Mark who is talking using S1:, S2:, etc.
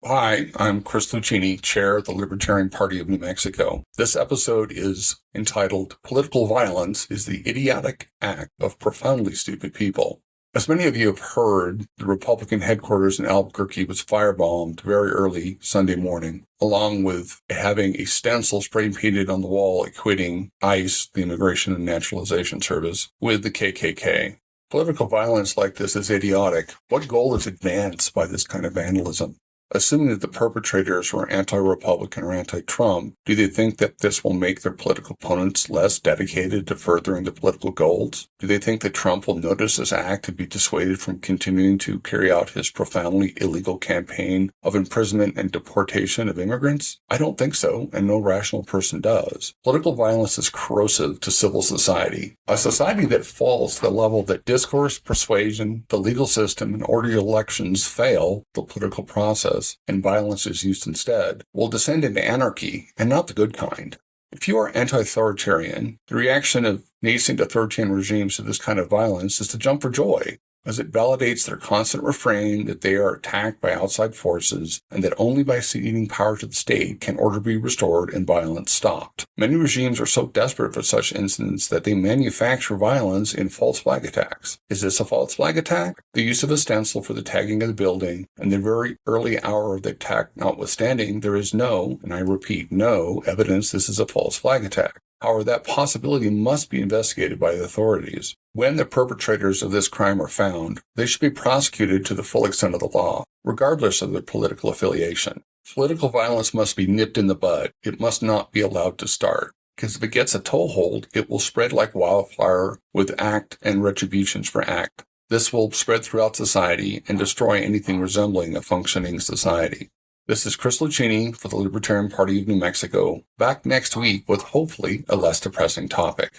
S1: Hi, I'm Chris Luchini, Chair of the Libertarian Party of New Mexico. This episode is entitled Political Violence is the Idiotic Act of Profoundly Stupid People. As many of you have heard, the Republican headquarters in Albuquerque was firebombed very early Sunday morning, along with having a stencil spray painted on the wall equating ICE, the Immigration and Naturalization Service, with the KKK. Political violence like this is idiotic. What goal is advanced by this kind of vandalism? Assuming that the perpetrators were anti-Republican or anti-Trump, do they think that this will make their political opponents less dedicated to furthering their political goals? Do they think that Trump will notice this act and be dissuaded from continuing to carry out his profoundly illegal campaign of imprisonment and deportation of immigrants? I don't think so, and no rational person does. Political violence is corrosive to civil society. A society that falls to the level that discourse, persuasion, the legal system, and orderly elections fail the political process, and violence is used instead, will descend into anarchy, and not the good kind. If you are anti-authoritarian, the reaction of nascent authoritarian regimes to this kind of violence is to jump for joy, as it validates their constant refrain that they are attacked by outside forces and that only by ceding power to the state can order be restored and violence stopped. Many regimes are so desperate for such incidents that they manufacture violence in false flag attacks. Is this a false flag attack? The use of a stencil for the tagging of the building and the very early hour of the attack notwithstanding, there is no, and I repeat, no evidence this is a false flag attack. However, that possibility must be investigated by the authorities. When the perpetrators of this crime are found, they should be prosecuted to the full extent of the law, regardless of their political affiliation. Political violence must be nipped in the bud. It must not be allowed to start, because if it gets a toehold, it will spread like wildfire with act and retributions for act. This will spread throughout society and destroy anything resembling a functioning society. This is Chris Luchini for the Libertarian Party of New Mexico, back next week with hopefully a less depressing topic.